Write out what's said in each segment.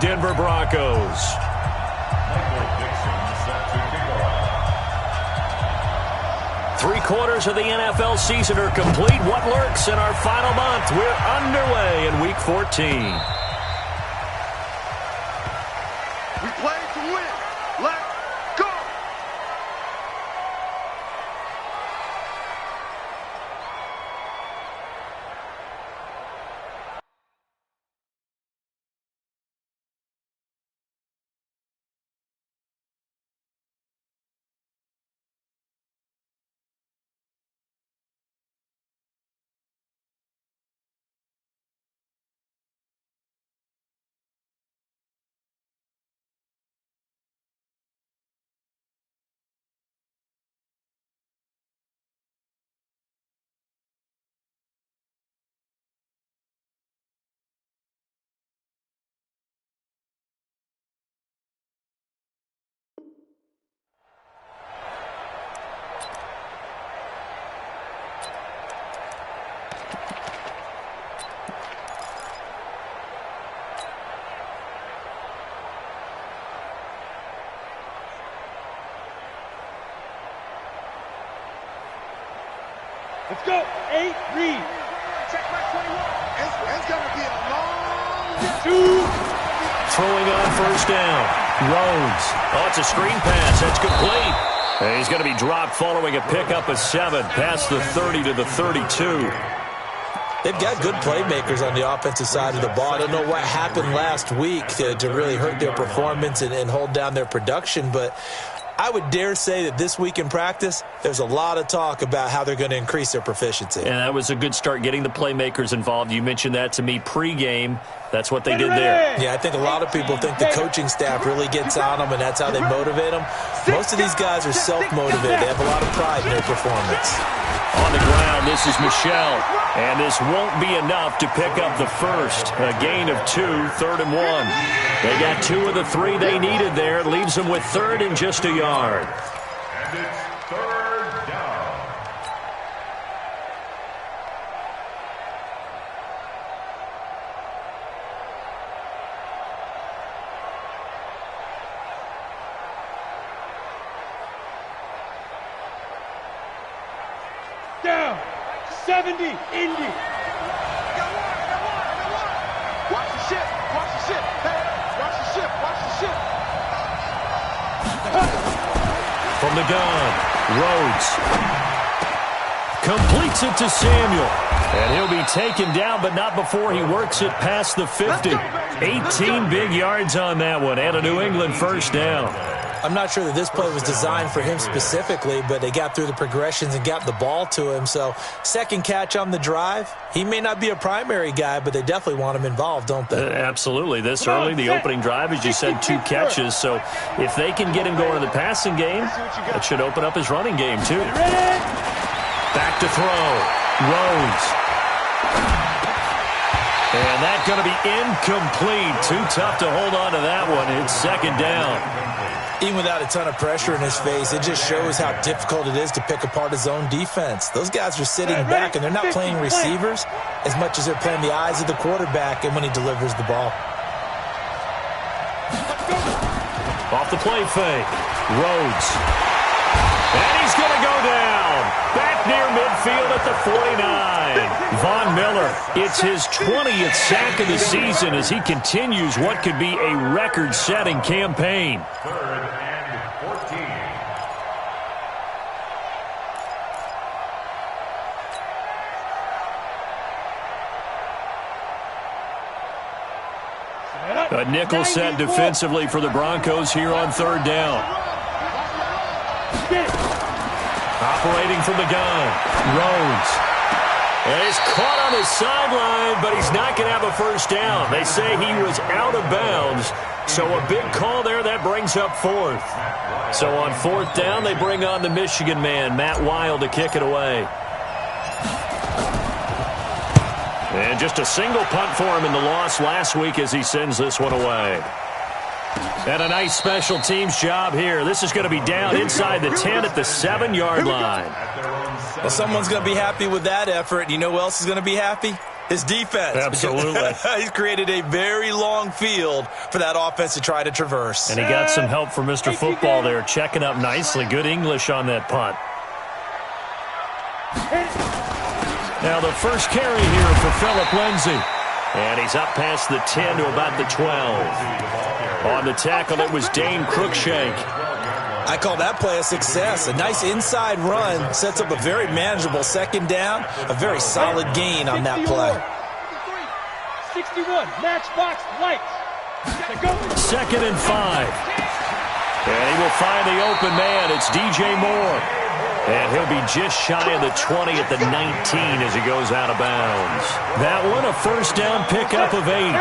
Denver Broncos. Three-quarters of the NFL season are complete. What lurks in our final month? We're underway in Week 14. We play to win. Let's go! Let's go. 8, read. Check back 21. It's going to be a long 2. Throwing on first down. Rhodes. Oh, it's a screen pass. That's complete. And he's going to be dropped following a pickup of 7 past the 30 to the 32. They've got good playmakers on the offensive side of the ball. I don't know what happened last week to really hurt their performance and hold down their production, but I would dare say that this week in practice, there's a lot of talk about how they're going to increase their proficiency. And that was a good start, getting the playmakers involved. You mentioned that to me pregame. That's what they did there. Yeah, I think a lot of people think the coaching staff really gets on them, and that's how they motivate them. Most of these guys are self-motivated. They have a lot of pride in their performance. On the ground, this is Michelle. And this won't be enough to pick up the first. A gain of 2, 3rd and 1. They got 2 of the 3 they needed there. It leaves them with 3rd and just a yard. And it's 3rd down. Down. 70, Indy. I got one. Watch the ship. Watch the ship. Hey, watch the ship. Watch the ship. From the gun, Rhodes completes it to Samuel. And he'll be taken down, but not before he works it past the 50. 18 big yards on that one, and a New England first down. I'm not sure that this play was designed for him specifically, but they got through the progressions and got the ball to him. So, second catch on the drive. He may not be a primary guy, but they definitely want him involved, don't they? Absolutely. This early, the opening drive, as you said, 2 catches. So, if they can get him going in the passing game, that should open up his running game, too. Back to throw. Rhodes. And that's going to be incomplete. Too tough to hold on to that one. It's 2nd down. Even without a ton of pressure in his face, it just shows how difficult it is to pick apart his own defense. Those guys are sitting back, and they're not playing receivers as much as they're playing the eyes of the quarterback and when he delivers the ball. Off the play fake. Rhodes. And he's going to go down. Back near midfield at the 49. Von Miller, it's his 20th sack of the season as he continues what could be a record-setting campaign. 3rd and 14. A nickel set defensively for the Broncos here on 3rd down. Operating from the gun, Rhodes. And he's caught on his sideline, but he's not going to have a first down. They say he was out of bounds, so a big call there. That brings up 4th. So on 4th down, they bring on the Michigan man, Matt Wild, to kick it away. And just a single punt for him in the loss last week as he sends this one away. And a nice special teams job here. This is going to be down inside the 10 at the 7-yard line. Well, someone's going to be happy with that effort. You know who else is going to be happy? His defense. Absolutely. He's created a very long field for that offense to try to traverse. And he got some help from Mr. Football there, checking up nicely. Good English on that punt. Now the first carry here for Phillip Lindsay. And he's up past the 10 to about the 12. On the tackle, it was Dane Cruikshank. I call that play a success. A nice inside run sets up a very manageable second down, a very solid gain on that play. 61, matchbox lights. Second and 5. And he will find the open man. It's DJ Moore. And he'll be just shy of the 20 at the 19 as he goes out of bounds. That one, a first down pickup of 8.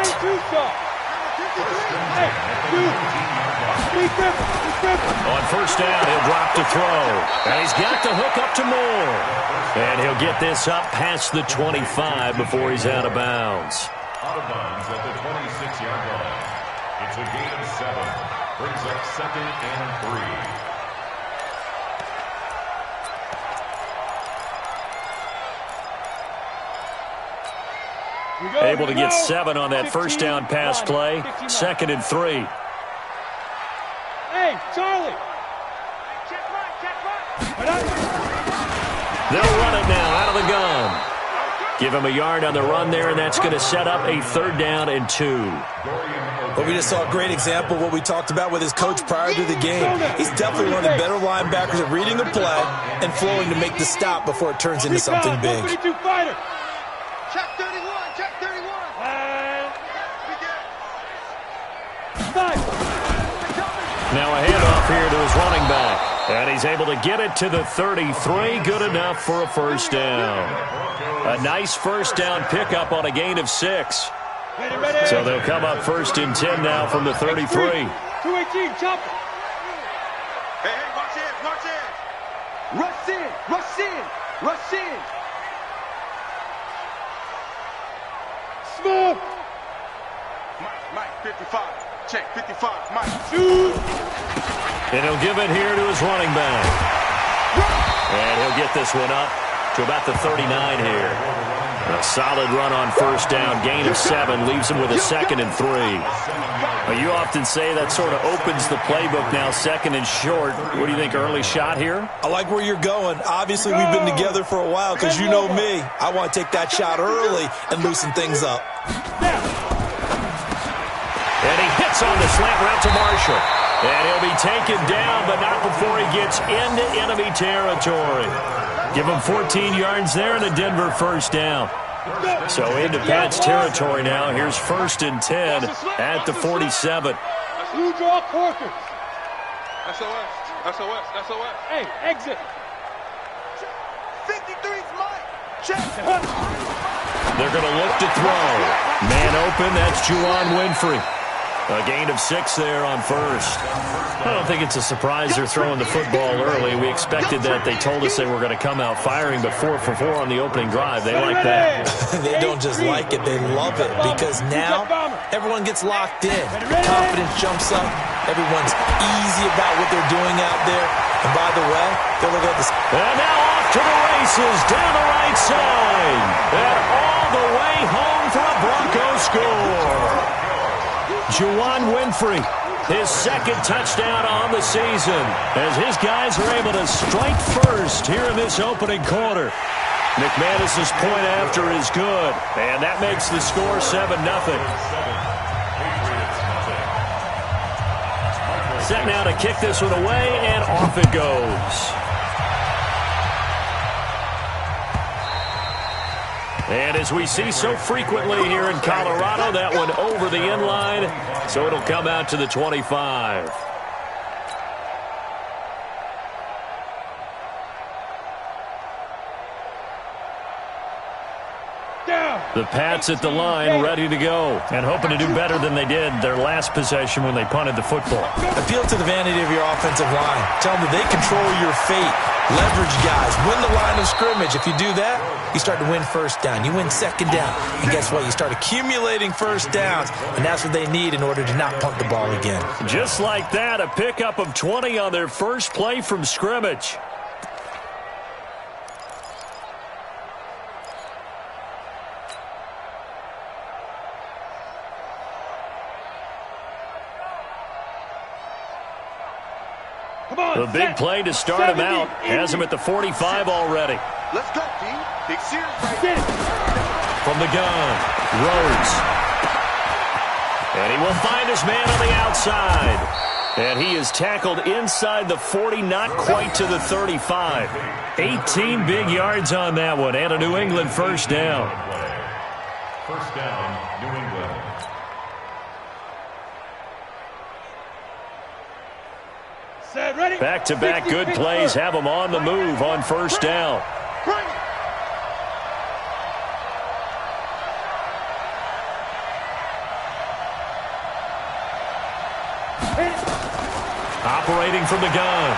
On first down, he'll drop to throw. And he's got the hook up to Moore. And he'll get this up past the 25 before he's out of bounds. Out of bounds at the 26-yard line. It's a gain of 7. Brings up second and 3. Able to get 7 on that first down pass play. Second and 3. Hey, Charlie. They'll run it now out of the gun. Give him a yard on the run there, and that's going to set up a third down and 2. But we just saw a great example of what we talked about with his coach prior to the game. He's definitely one of the better linebackers at reading the play and flowing to make the stop before it turns into something big. Check 31, check 31. Now a handoff here to his running back. And he's able to get it to the 33. Good enough for a first down. A nice first down pickup on a gain of 6. So they'll come up first and 10 now from the 33. 218, chop. Hey, watch in, watch in. Rush in, rush in, rush in. Smoke. Mike, 55. Check, 55. Mike. Shoot. And he'll give it here to his running back. And he'll get this one up to about the 39 here. A solid run on first down. Gain of 7 leaves him with a second and 3. Well, you often say that sort of opens the playbook now, second and short. What do you think, early shot here? I like where you're going. Obviously, we've been together for a while because you know me. I want to take that shot early and loosen things up. And he hits on the slant route to Marshall. And he'll be taken down, but not before he gets into enemy territory. Give him 14 yards there and a Denver first down. So into Pat's territory now. Here's first and 10 at the 47. Blue draw quarters. SOS, SOS, SOS. Hey, exit. 53's Mike. Check. They're going to look to throw. Man open, that's Juwan Winfrey. A gain of 6 there on first. I don't think it's a surprise they're throwing the football early. We expected that. They told us they were going to come out firing, but 4 for 4 on the opening drive. They like that. They don't just like it, they love it, because now everyone gets locked in. Confidence jumps up. Everyone's easy about what they're doing out there. And by the way, they're looking at this. And now off to the races down the right side. And all the way home for a Broncos score. Juwan Winfrey, his second touchdown on the season, as his guys are able to strike first here in this opening quarter. McManus's point after is good, and that makes the score 7-0. Set now to kick this one away, and off it goes. And as we see so frequently here in Colorado, that one over the end line, so it'll come out to the 25. The Pats at the line, ready to go, and hoping to do better than they did their last possession when they punted the football. Appeal to the vanity of your offensive line. Tell them that they control your fate. Leverage guys. Win the line of scrimmage. If you do that, you start to win first down. You win second down. And guess what? You start accumulating first downs, and that's what they need in order to not punt the ball again. Just like that, a pickup of 20 on their first play from scrimmage. Come on, The big play to start him out has him at the 45 already. Let's go, D. Big series right Get it. From the gun, Rhodes. And he will find his man on the outside. And he is tackled inside the 40, not quite to the 35. 18 big yards on that one, and a New England first down. First down, New England. Set, ready. Back-to-back good plays have him on the move on first down. Bring it. Operating from the gun,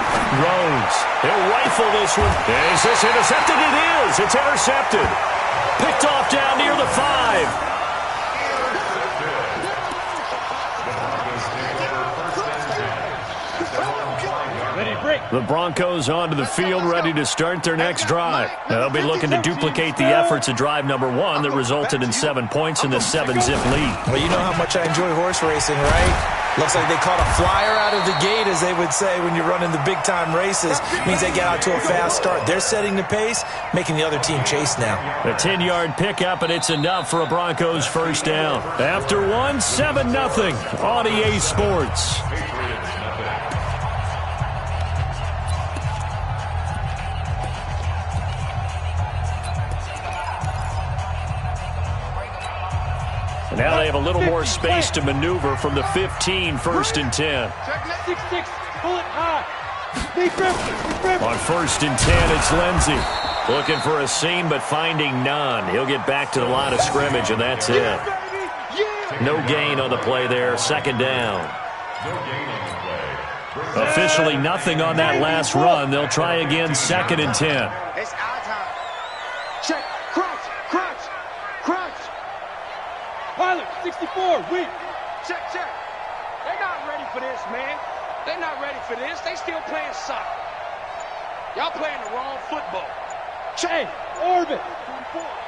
Rhodes. He'll rifle this one. Is this intercepted? It is. It's intercepted. Picked off down near the 5. The Broncos onto the field, ready to start their next drive. They'll be looking to duplicate the efforts of drive number 1 that resulted in 7 points in the 7-zip lead. Well, you know how much I enjoy horse racing, right? Looks like they caught a flyer out of the gate, as they would say when you're running the big-time races. Means they get out to a fast start. They're setting the pace, making the other team chase now. A 10-yard pickup, and it's enough for a Broncos first down. After 1, 7-0 on EA Sports. Now they have a little more space to maneuver from the 15, 1st and 10. 6-6, pull it high. Deep grip. On 1st and 10, it's Lindsey. Looking for a seam, but finding none. He'll get back to the line of scrimmage, and that's it. No gain on the play there, 2nd down. Officially nothing on that last run. They'll try again, 2nd and 10. It's our time. Check. Crunch. Crunch. Crunch. Pilot, 64, weak. Check. They're not ready for this, man. They're not ready for this. They still playing soccer. Y'all playing the wrong football. Hey, orbit.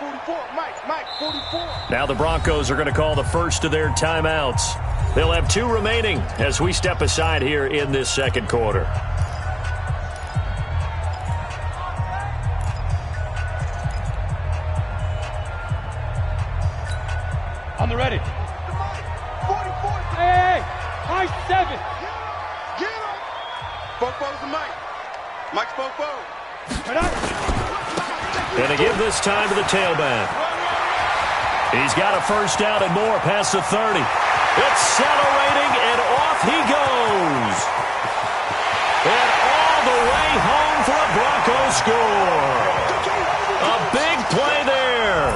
44, Mike, 44. Now the Broncos are going to call the first of their timeouts. They'll have 2 remaining as we step aside here in this 2nd quarter. On the ready. 44. Hey, high 7. Get him. Fofo's the Mike. Mike's Fofo. And to give this time to the tailback. He's got a first down and more past the 30. Accelerating, and off he goes. And all the way home for a Broncos score. A big play there.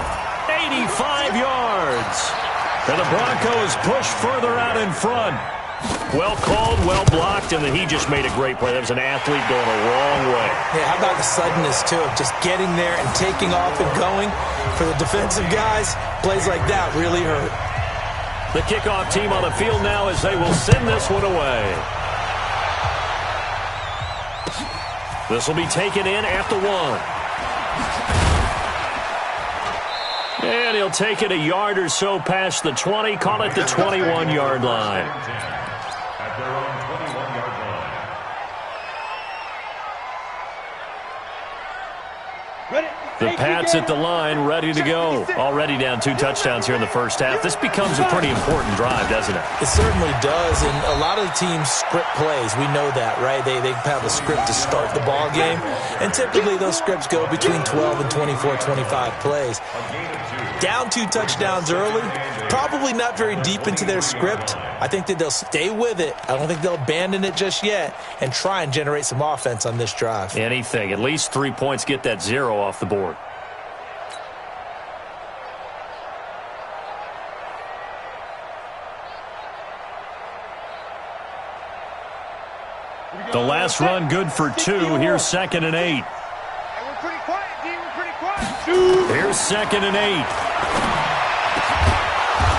85 yards. And the Broncos push further out in front. Well called, well blocked, and then he just made a great play. That was an athlete going a long way. Yeah, how about the suddenness, too, of just getting there and taking off and going? For the defensive guys, plays like that really hurt. The kickoff team on the field now as they will send this one away. This will be taken in at the 1. And he'll take it a yard or so past the 20, call it the 21-yard line. At their own 21-yard line. Ready. The Pats at the line, ready to go. Already down 2 touchdowns here in the first half. This becomes a pretty important drive, doesn't it? It certainly does, and a lot of the teams script plays. We know that, right? They have a script to start the ball game, and typically those scripts go between 12 and 24, 25 plays. Down 2 touchdowns early, probably not very deep into their script. I think that they'll stay with it. I don't think they'll abandon it just yet and try and generate some offense on this drive. Anything. At least 3 points, get that 0 off the board. The last run good for 2. Here's 2nd and 8. Hey, we're pretty quiet, D. We're pretty quiet. Here's 2nd and 8.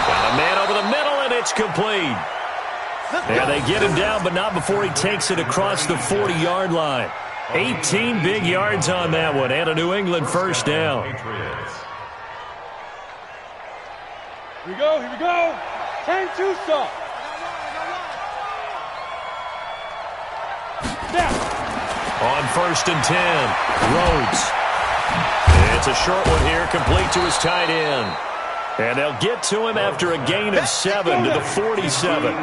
Got a man over the middle, and it's complete. And they get him down, but not before he takes it across the 40-yard line. 18 big yards on that one, and a New England first down. Here we go. 10-2 stop. On 1st and 10, Rhodes. It's a short one here, complete to his tight end. And they'll get to him after a gain of 7 to the 47.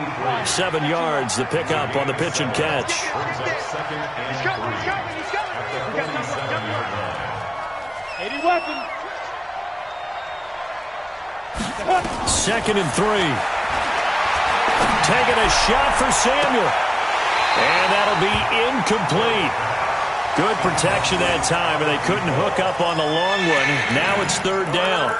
7 yards, the pickup on the pitch and catch. He's coming. 80 weapon. 2nd and 3. Taking a shot for Samuel. And that'll be incomplete. Good protection that time, and they couldn't hook up on the long one. Now it's 3rd down.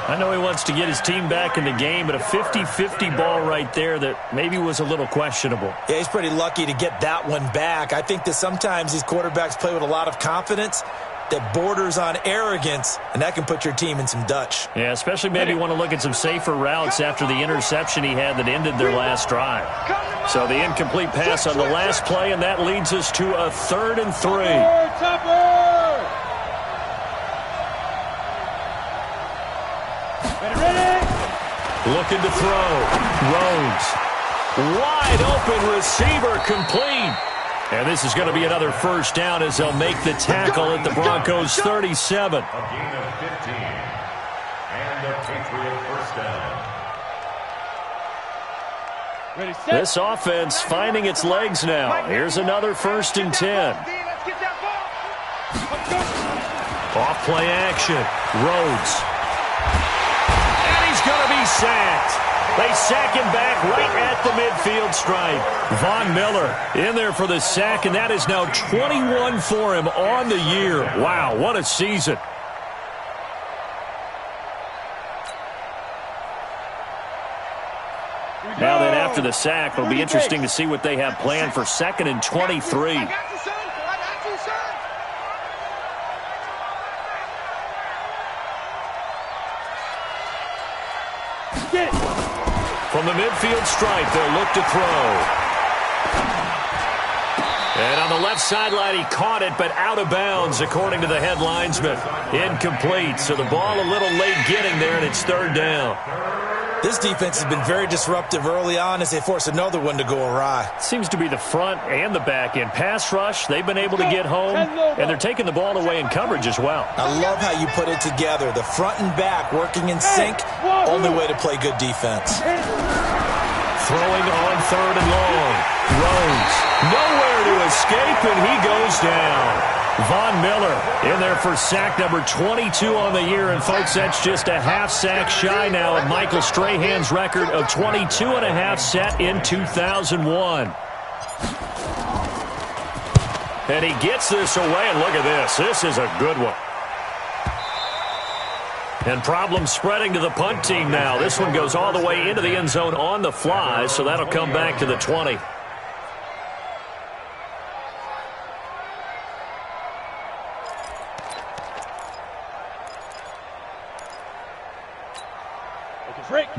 I know he wants to get his team back in the game, but a 50-50 ball right there that maybe was a little questionable. Yeah, he's pretty lucky to get that one back. I think that sometimes these quarterbacks play with a lot of confidence that borders on arrogance, and that can put your team in some Dutch. Yeah, especially maybe want to look at some safer routes after the interception he had that ended their last drive. So the incomplete pass on the last play, and that leads us to a 3rd and 3. Looking to throw. Rhodes. Wide open receiver, complete. And this is going to be another 1st down as they'll make the tackle at the Broncos' 37. A gain of 15. And a Patriot 1st down. This offense finding its legs now. Here's another 1st and 10. Off play action. Rhodes. And he's going to be sacked. They sack him back right at the midfield stripe. Von Miller in there for the sack, and that is now 21 for him on the year. Wow, what a season. Now then, after the sack, it'll be interesting to see what they have planned for 2nd and 23. From the midfield stripe, they'll look to throw. And on the left sideline, he caught it, but out of bounds, according to the head linesman. Incomplete, so the ball a little late getting there, and it's 3rd down. This defense has been very disruptive early on as they force another one to go awry. Seems to be the front and the back end. Pass rush, they've been able to get home, and they're taking the ball away in coverage as well. I love how you put it together. The front and back working in sync, only way to play good defense. Throwing on 3rd and long. Rhodes, nowhere to escape, and he goes down. Von Miller in there for sack number 22 on the year. And, folks, that's just a half sack shy now of Michael Strahan's record of 22 and a half set in 2001. And he gets this away, and look at this. This is a good one. And problems spreading to the punt team now. This one goes all the way into the end zone on the fly, so that'll come back to the 20.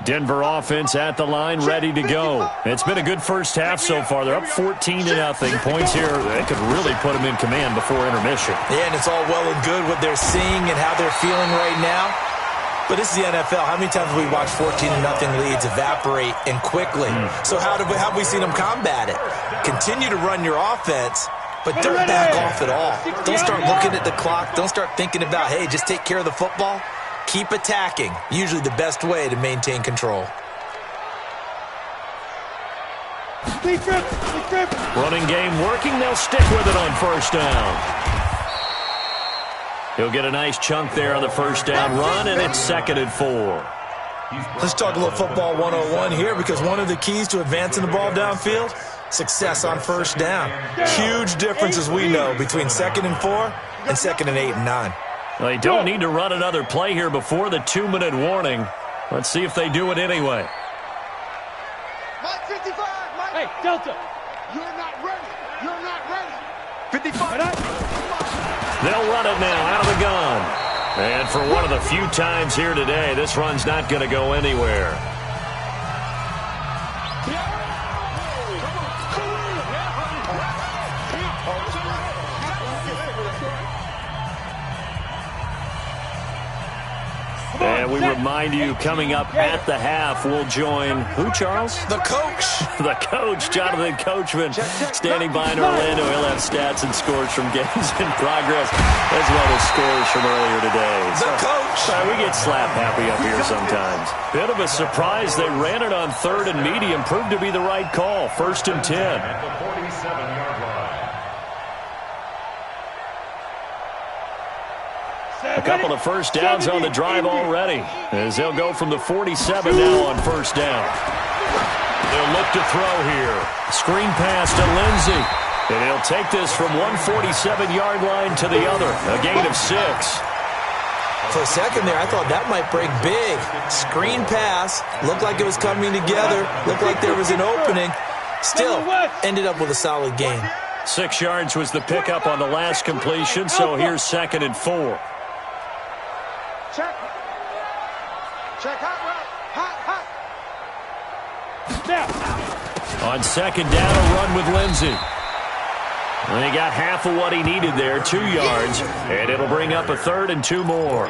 Denver offense at the line, ready to go. It's been a good first half so far. They're up 14-0. Points here, they could really put them in command before intermission. Yeah, and it's all well and good what they're seeing and how they're feeling right now. But this is the NFL. How many times have we watched 14-0 leads evaporate and quickly? So how have we seen them combat it? Continue to run your offense, but don't back off at all. Don't start looking at the clock. Don't start thinking about, hey, just take care of the football. Keep attacking. Usually the best way to maintain control. Running game working. They'll stick with it on 1st down. He'll get a nice chunk there on the 1st down run, and it's 2nd and 4. Let's talk a little football 101 here, because one of the keys to advancing the ball downfield, success on 1st down. Huge difference, as we know, between 2nd and 4 and 2nd and 8 and 9. Well, they don't need to run another play here before the 2-minute warning. Let's see if they do it anyway. Mike 55, Mike. Hey, Delta. You're not ready. You're not ready. 55. They'll run it now out of the gun. And for one of the few times here today, this run's not going to go anywhere. And we remind you, coming up at the half, we'll join who, Charles? The coach. The coach, Jonathan Coachman, standing by in Orlando. He'll have stats and scores from games in progress, as well as scores from earlier today. The coach. We get slap happy up here sometimes. Bit of a surprise. They ran it on 3rd and medium. Proved to be the right call. 1st and 10. At the 47-yard line. A couple of first downs on the drive already, as they'll go from the 47 now on 1st down. They'll look to throw here. Screen pass to Lindsey. And he'll take this from one 47-yard line to the other. A gain of 6. For a second there, I thought that might break big. Screen pass. Looked like it was coming together. Looked like there was an opening. Still, ended up with a solid gain. 6 yards was the pickup on the last completion, so here's 2nd and 4. Check. Check hot route. Hot. On 2nd down, a run with Lindsey. And he got half of what he needed there, 2 yards, and it'll bring up a 3rd and 2 more.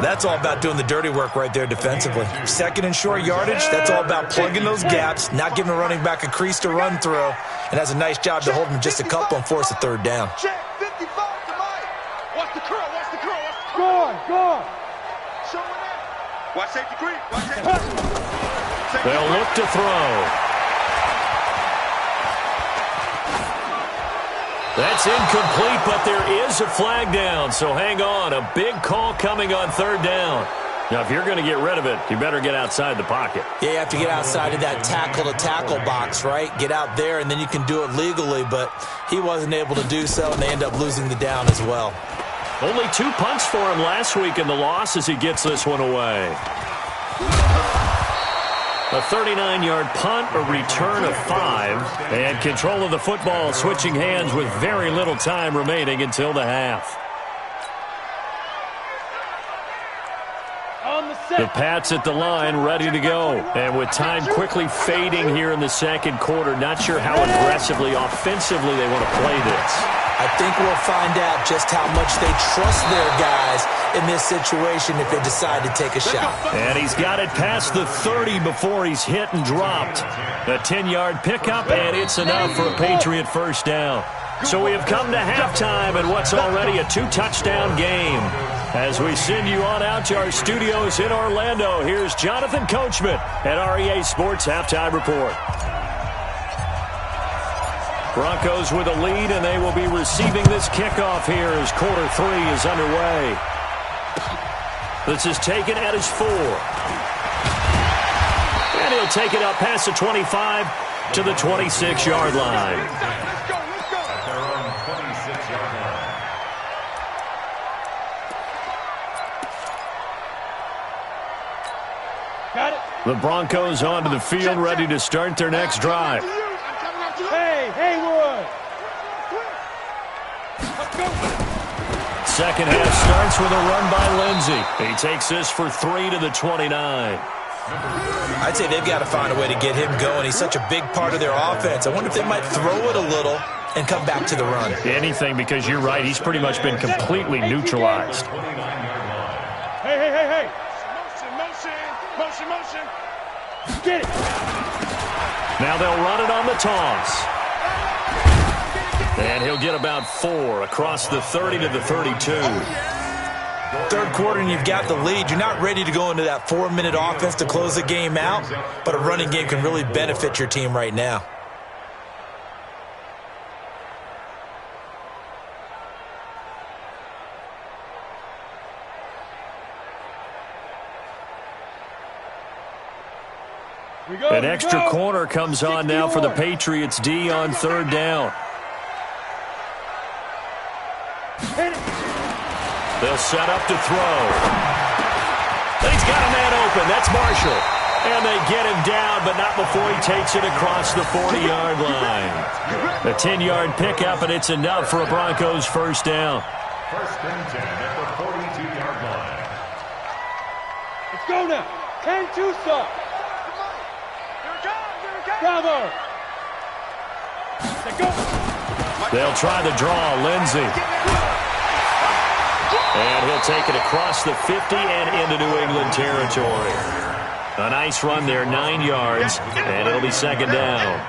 That's all about doing the dirty work right there defensively. 2nd and short yardage, that's all about plugging those gaps, not giving a running back a crease to run through, and has a nice job to hold him just a couple and force a 3rd down. Check 55 to Mike. Watch the curl. Go on. Show it out. Watch safety green. Watch safety green. They'll look to throw. That's incomplete, but there is a flag down, so hang on. A big call coming on 3rd down. Now, if you're going to get rid of it, you better get outside the pocket. Yeah, you have to get outside of that tackle-to-tackle box, right? Get out there, and then you can do it legally, but he wasn't able to do so, and they end up losing the down as well. Only 2 punts for him last week in the loss as he gets this one away. A 39-yard punt, a return of 5, and control of the football switching hands with very little time remaining until the half. The Pats at the line, ready to go. And with time quickly fading here in the 2nd quarter, not sure how aggressively, offensively they want to play this. I think we'll find out just how much they trust their guys in this situation if they decide to take a shot. And he's got it past the 30 before he's hit and dropped. A 10-yard pickup, and it's enough for a Patriot 1st down. So we have come to halftime in what's already a 2-touchdown game. As we send you on out to our studios in Orlando, here's Jonathan Coachman at REA Sports Halftime Report. Broncos with a lead, and they will be receiving this kickoff here as quarter 3 is underway. This is taken at his 4. And he'll take it up past the 25 to the 26-yard line. At their own 26-yard line. Got it. The Broncos onto the field, ready to start their next drive. Hey, Haywood. Let's go. Second half starts with a run by Lindsey. He takes this for 3 to the 29. I'd say they've got to find a way to get him going. He's such a big part of their offense. I wonder if they might throw it a little and come back to the run. Anything, because you're right. He's pretty much been completely neutralized. Hey. Motion. Get it. Now they'll run it on the toss. And he'll get about 4 across the 30 to the 32. 3rd quarter and you've got the lead. You're not ready to go into that 4-minute offense to close the game out, but a running game can really benefit your team right now. An extra corner comes on now for the Patriots D on 3rd down. They'll set up to throw. And he's got a man open. That's Marshall. And they get him down, but not before he takes it across the 40-yard line. A 10-yard pickup, and it's enough for a Broncos 1st down. 1st and 10 at the 42-yard line. Let's go now. 10-2 stop. Bravo. Let's go. They'll try the draw. Lindsey. And he'll take it across the 50 and into New England territory. A nice run there, 9 yards, and it'll be second down.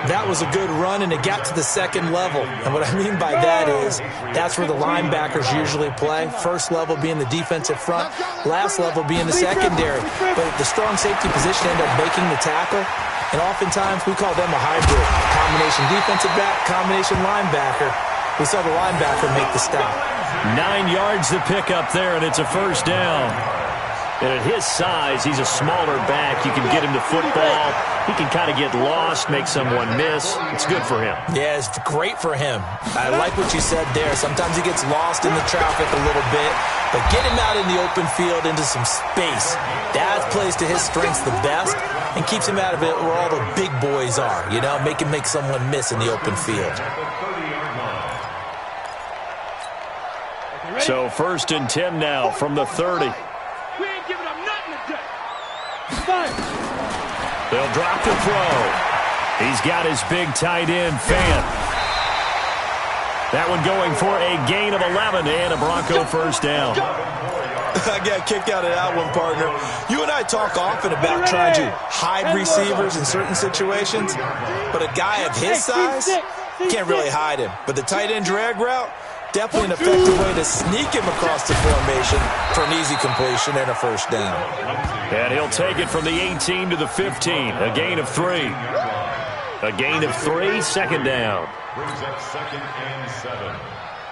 That was a good run, and it got to the second level. And what I mean by that is that's where the linebackers usually play. First level being the defensive front, last level being the secondary. But the strong safety position ended up making the tackle, and oftentimes we call them a hybrid. Combination defensive back, combination linebacker. We saw the linebacker make the stop. 9 yards to pick up there, and it's a first down. And at his size, he's a smaller back. You can get him to football. He can kind of get lost, make someone miss. It's good for him. Yeah, it's great for him. I like what you said there. Sometimes he gets lost in the traffic a little bit, but get him out in the open field into some space. That plays to his strengths the best and keeps him out of it where all the big boys are, you know, make him make someone miss in the open field. So 1st and 10 now from the 30. We ain't giving up nothing today. They'll drop the throw. He's got his big tight end, Fant. That one going for a gain of 11 and a Bronco first down. I got kicked out of that one, partner. You and I talk often about trying to hide receivers in certain situations, but a guy of his size can't really hide him. But the tight end drag route, definitely an effective way to sneak him across the formation for an easy completion and a first down. And he'll take it from the 18 to the 15. A gain of 3. A gain of 3, second down. Brings up 2nd and 7.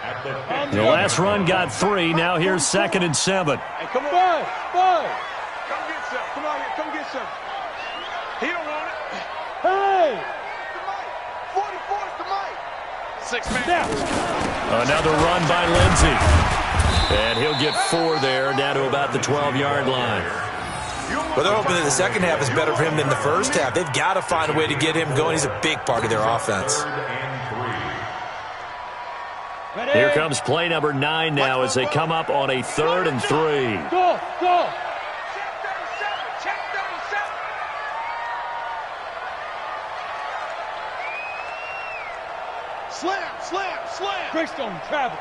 At the The last run got 3. Now here's 2nd and 7. Hey, come on. Come get some. Come on here. Come get some. He don't want it. Hey! 44's the mic. 6 man. Now. Another run by Lindsey. And he'll get 4 there, down to about the 12-yard line. But they're hoping that the second half is better for him than the first half. They've got to find a way to get him going. He's a big part of their offense. Here comes play number 9 now as they come up on a 3rd and 3. Go! Check 37. Check 37. Slam. Greystone travel.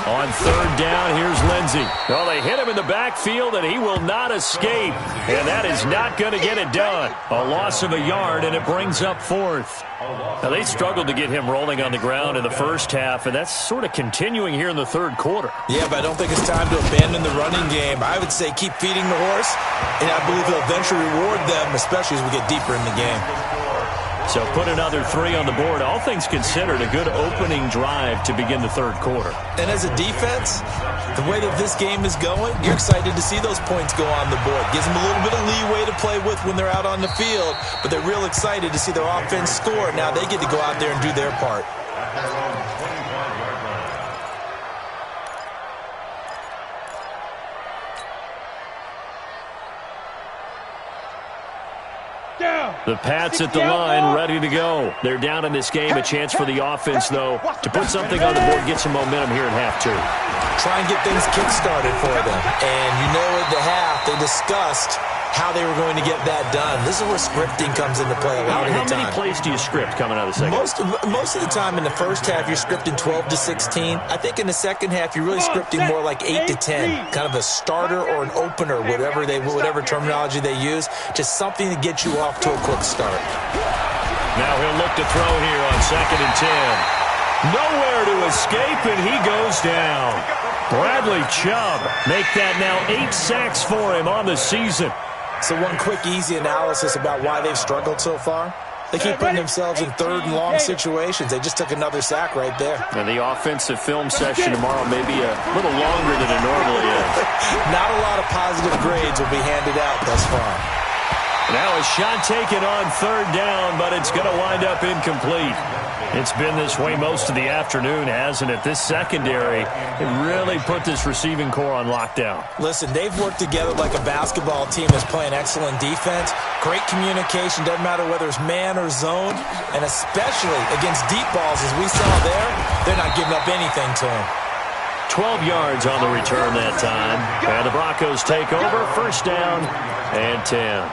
On 3rd down, here's Lindsey. Well, they hit him in the backfield, and he will not escape. And that is not going to get it done. A loss of a yard, and it brings up 4th. Now, they struggled to get him rolling on the ground in the first half, and that's sort of continuing here in the 3rd quarter. Yeah, but I don't think it's time to abandon the running game. I would say keep feeding the horse, and I believe he'll eventually reward them, especially as we get deeper in the game. So put another 3 on the board. All things considered, a good opening drive to begin the 3rd quarter. And as a defense, the way that this game is going, you're excited to see those points go on the board. Gives them a little bit of leeway to play with when they're out on the field, but they're real excited to see their offense score. Now they get to go out there and do their part. The Pats at the line, ready to go. They're down in this game. A chance for the offense, though, to put something on the board, get some momentum here in half 2. Try and get things kick-started for them. And you know at the half, they discussed how they were going to get that done. This is where scripting comes into play a lot of the time. How many plays do you script coming out of the second? Most of the time in the first half, you're scripting 12 to 16. I think in the second half, you're really scripting more like 8 to 10. Kind of a starter or an opener, whatever terminology they use. Just something to get you off to a quick start. Now he'll look to throw here on 2nd and 10. Nowhere to escape, and he goes down. Bradley Chubb make that now 8 sacks for him on the season. So one quick, easy analysis about why they've struggled so far. They keep putting themselves in 3rd and long situations. They just took another sack right there. And the offensive film session tomorrow may be a little longer than it normally is. Not a lot of positive grades will be handed out thus far. Now a shot taken on 3rd down, but it's going to wind up incomplete. It's been this way most of the afternoon, hasn't it? This secondary, it really put this receiving core on lockdown. Listen, they've worked together like a basketball team that's playing excellent defense. Great communication, doesn't matter whether it's man or zone. And especially against deep balls, as we saw there, they're not giving up anything to them. 12 yards on the return that time. And the Broncos take over, 1st down and 10.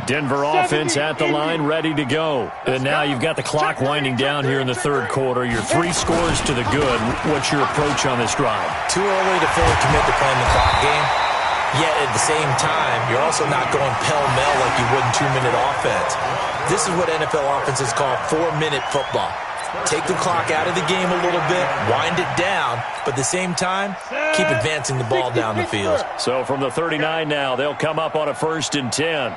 Denver offense at the line, ready to go. And now you've got the clock winding down here in the third quarter. You're 3 scores to the good. What's your approach on this drive? Too early to fully commit to playing the clock game. Yet at the same time, you're also not going pell-mell like you would in 2-minute offense. This is what NFL offenses call 4-minute football. Take the clock out of the game a little bit, wind it down, but at the same time, keep advancing the ball down the field. So from the 39 now, they'll come up on a 1st and 10.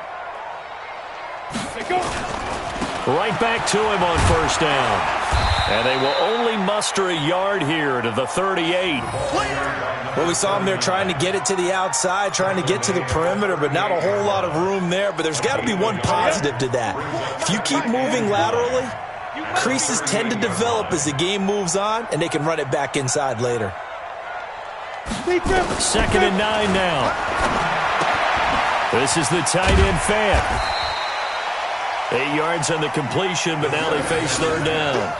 Right back to him on 1st down. And they will only muster a yard here to the 38. Well, we saw them there trying to get it to the outside, trying to get to the perimeter, but not a whole lot of room there. But there's got to be one positive to that. If you keep moving laterally, creases tend to develop as the game moves on, and they can run it back inside later. 2nd and 9 now. This is the tight end fan. 8 yards on the completion, but now they face 3rd down.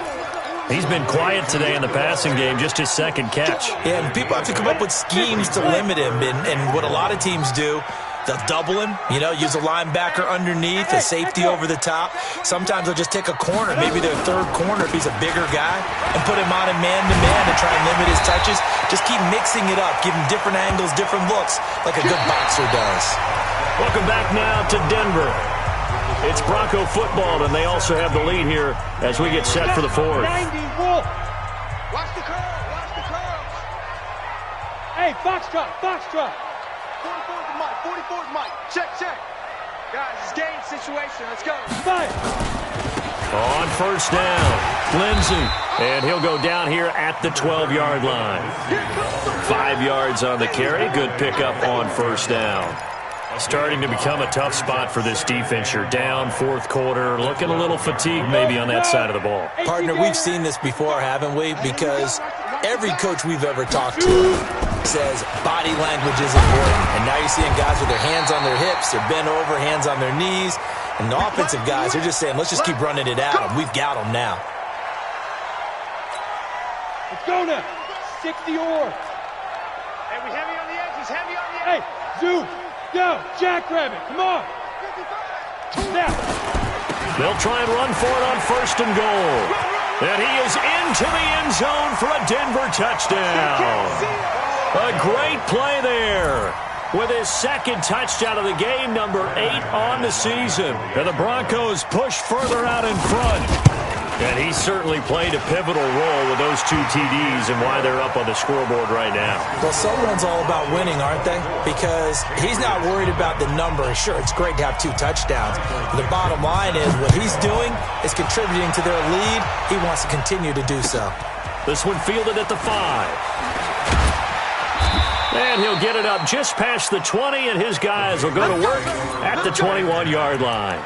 He's been quiet today in the passing game, just his 2nd catch. Yeah, and people have to come up with schemes to limit him, and what a lot of teams do, they'll double him, use a linebacker underneath, a safety over the top. Sometimes they'll just take a corner, maybe their 3rd corner if he's a bigger guy, and put him on a man-to-man to try and limit his touches. Just keep mixing it up, give him different angles, different looks, like a good boxer does. Welcome back now to Denver. It's Bronco football, and they also have the lead here as we get set for the 4th. 90, Wolf. Watch the curl. Watch the curl. Hey, Foxtrot, Foxtrot. 44's Mike. 44's Mike. Check. Guys, it's game situation. Let's go. Fire. On 1st down, Lindsey. And he'll go down here at the 12-yard line. 5 yards on the carry. Good pickup on 1st down. Starting to become a tough spot for this defense. You're down 4th quarter, looking a little fatigued maybe on that side of the ball. Partner, we've seen this before, haven't we? Because every coach we've ever talked to says body language is important. And now you're seeing guys with their hands on their hips, they're bent over, hands on their knees. And the offensive guys are just saying, let's just keep running it at them. We've got them now. Let's go now. 60 or. Hey, we heavy on the edges. Heavy on the edges. Hey, Zoo. Go, Jackrabbit, come on. Now. They'll try and run for it on 1st and goal. And he is into the end zone for a Denver touchdown. A great play there with his 2nd touchdown of the game, number 8 on the season. And the Broncos push further out in front. And he certainly played a pivotal role with those 2 TDs and why they're up on the scoreboard right now. Well, someone's all about winning, aren't they? Because he's not worried about the number. Sure, it's great to have 2 touchdowns. But the bottom line is what he's doing is contributing to their lead. He wants to continue to do so. This one fielded at the 5. And he'll get it up just past the 20, and his guys will go to work at the 21-yard line.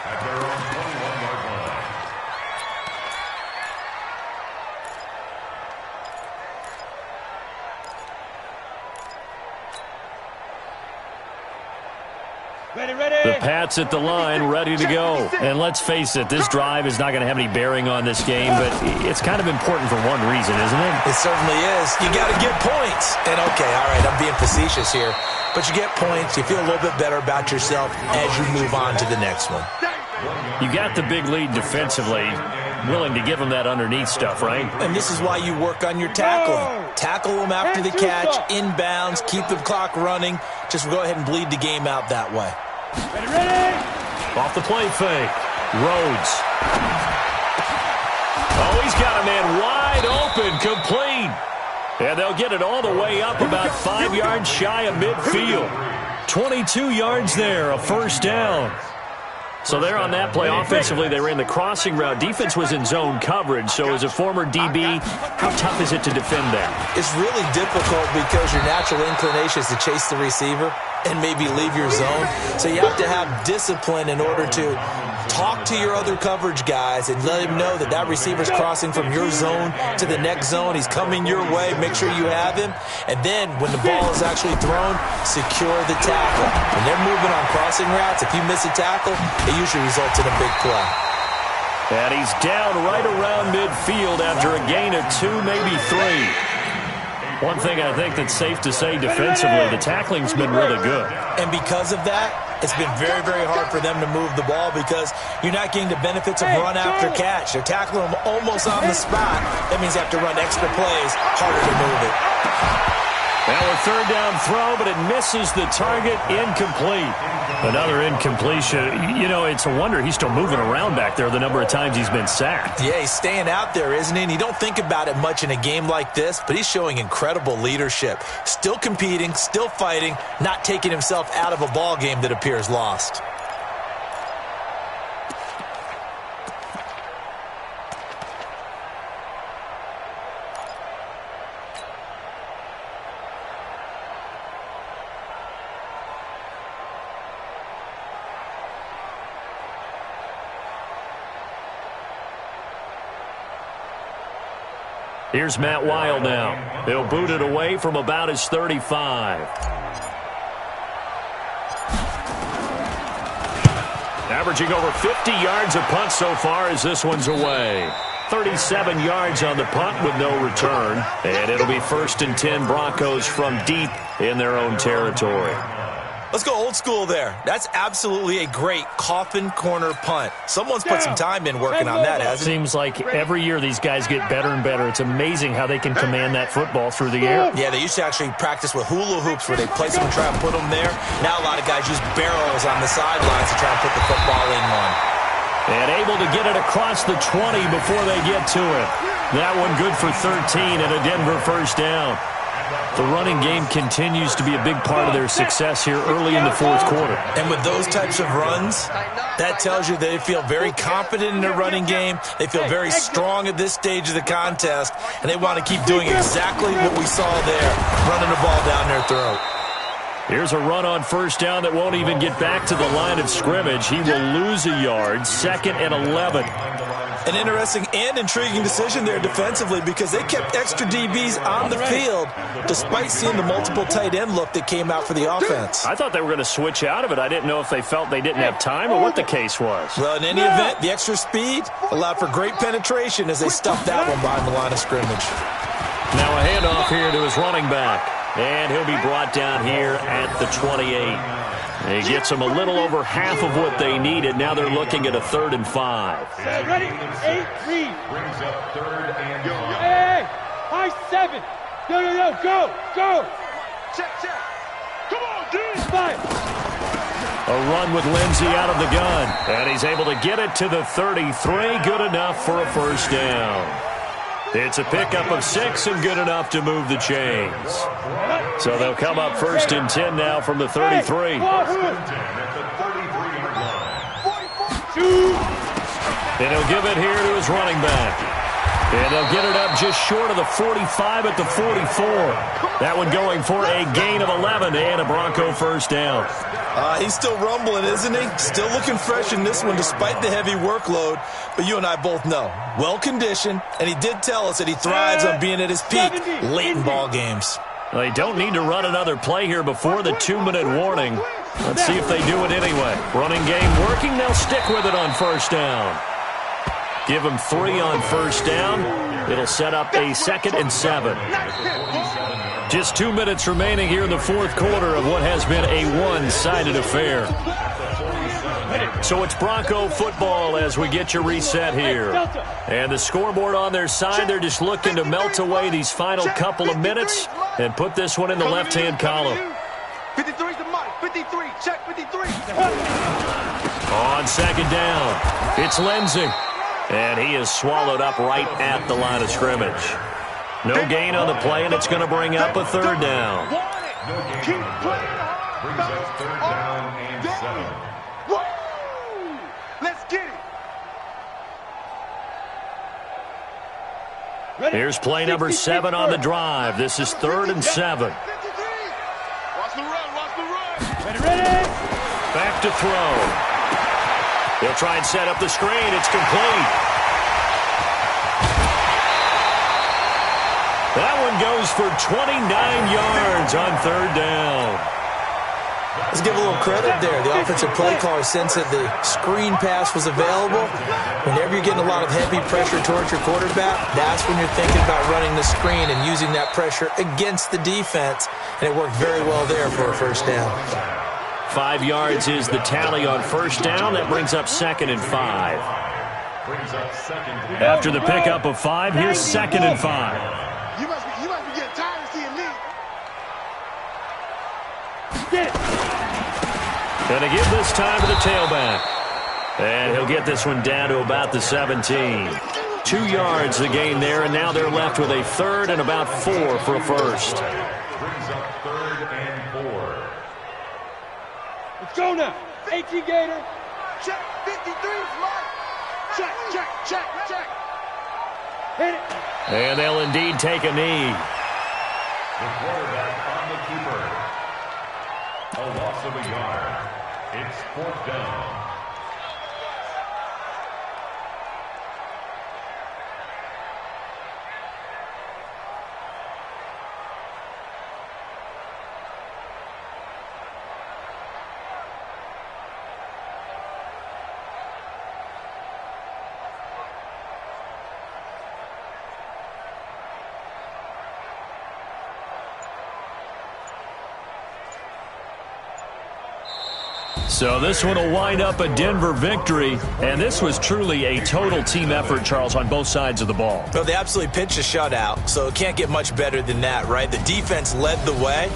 The Pats at the line, ready to go. And let's face it, this drive is not going to have any bearing on this game, but it's kind of important for one reason, isn't it? It certainly is. You got to get points. And, okay, all right, I'm being facetious here. But you get points, you feel a little bit better about yourself as you move on to the next one. You got the big lead defensively, willing to give them that underneath stuff, right? And this is why you work on your tackling. Tackle them after the catch, inbounds, keep the clock running. Just go ahead and bleed the game out that way. Ready? Off the play fake. Rhodes. Oh, he's got a man wide open, complete. And they'll get it all the way up about 5 yards shy of midfield. 22 yards there, a 1st down. So there on that play, offensively, they ran the crossing route. Defense was in zone coverage, so as a former DB, how tough is it to defend that? It's really difficult because your natural inclination is to chase the receiver and maybe leave your zone. So you have to have discipline in order to talk to your other coverage guys and let him know that that receiver's crossing from your zone to the next zone. He's coming your way. Make sure you have him. And then when the ball is actually thrown, secure the tackle. When they're moving on crossing routes, if you miss a tackle, it usually results in a big play. And he's down right around midfield after a gain of 2, maybe 3. One thing I think that's safe to say defensively, the tackling's been really good. And because of that, it's been very, very hard for them to move the ball because you're not getting the benefits of run after catch. They're tackling them almost on the spot. That means they have to run extra plays, harder to move it. Now a third down throw, but it misses the target, incomplete. Another incompletion. You know, it's a wonder he's still moving around back there the number of times he's been sacked. Yeah, he's staying out there, isn't he? And you don't think about it much in a game like this, but he's showing incredible leadership. Still competing, still fighting, not taking himself out of a ball game that appears lost. Here's Matt Weil now. He'll boot it away from about his 35. Averaging over 50 yards a punt so far as this one's away. 37 yards on the punt with no return. And it'll be 1st and 10 Broncos from deep in their own territory. Let's go old school there. That's absolutely a great coffin corner punt. Someone's put some time in working on that, hasn't it? Seems like every year these guys get better and better. It's amazing how they can command that football through the air. Yeah, they used to actually practice with hula hoops where they place them and try and put them there. Now a lot of guys use barrels on the sidelines to try and put the football in one. And able to get it across the 20 before they get to it. That one good for 13 and a Denver first down. The running game continues to be a big part of their success here early in the fourth quarter. And with those types of runs, that tells you they feel very confident in their running game. They feel very strong at this stage of the contest, and they want to keep doing exactly what we saw there, running the ball down their throat. Here's a run on first down that won't even get back to the line of scrimmage. He will lose a yard, 2nd and 11. An interesting and intriguing decision there defensively because they kept extra DBs on the field despite seeing the multiple tight end look that came out for the offense. I thought they were going to switch out of it. I didn't know if they felt they didn't have time or what the case was. Well, in any event, the extra speed allowed for great penetration as they stuffed that one behind the line of scrimmage. Now a handoff here to his running back. And he'll be brought down here at the 28. He gets them a little over half of what they needed. Now they're looking at a 3rd and 5. Ready? 8, read. Brings up 3rd and 5. Hey, high 7. No, go. Check. Come on, dude. 5. A run with Lindsey out of the gun. And he's able to get it to the 33. Good enough for a first down. It's a pickup of 6 and good enough to move the chains. So they'll come up 1st and 10 now from the 33. And he'll give it here to his running back. And they'll get it up just short of the 45 at the 44. That one going for a gain of 11 and a Bronco first down. He's still rumbling, isn't he? Still looking fresh in this one despite the heavy workload. But you and I both know, well-conditioned, and he did tell us that he thrives on being at his peak late in ball games. They don't need to run another play here before the 2-minute warning. Let's see if they do it anyway. Running game working. They'll stick with it on first down. Give them 3 on first down. It'll set up a 2nd and 7. Just 2 minutes remaining here in the fourth quarter of what has been a one-sided affair. So it's Bronco football as we get your reset here. And the scoreboard on their side, they're just looking to melt away these final couple of minutes and put this one in the left-hand column. 53's the mic. 53. Check 53. On second down, it's Lindsey. And he is swallowed up right at the line of scrimmage. No gain on the play, and it's going to bring up a 3rd down. Keep playing hard. Brings up 3rd down and 7. Woo! Let's get it. Here's play number 7 on the drive. This is 3rd and 7. Watch the run. Ready? Back to throw. He'll try and set up the screen. It's complete. That one goes for 29 yards on 3rd down. Let's give a little credit there. The offensive play caller sensed that the screen pass was available. Whenever you're getting a lot of heavy pressure towards your quarterback, that's when you're thinking about running the screen and using that pressure against the defense. And it worked very well there for a first down. 5 yards is the tally on first down. That brings up 2nd and 5. After the pickup of 5, here's 2nd and 5. You must be getting tired of seeing me. Gonna give this time to the tailback. And he'll get this one down to about the 17. 2 yards the gain there, and now they're left with a 3rd and about 4 for a first. Brings up 3rd and 4. Let's go now. 18 Gator. Check, 53, Mark. Check, check, check, check. Hit it. And they'll indeed take a knee. The quarterback on the keeper. A loss of a yard. It's 4th down. So this one will wind up a Denver victory, and this was truly a total team effort, Charles, on both sides of the ball. Well, they absolutely pitched a shutout, so it can't get much better than that, right? The defense led the way.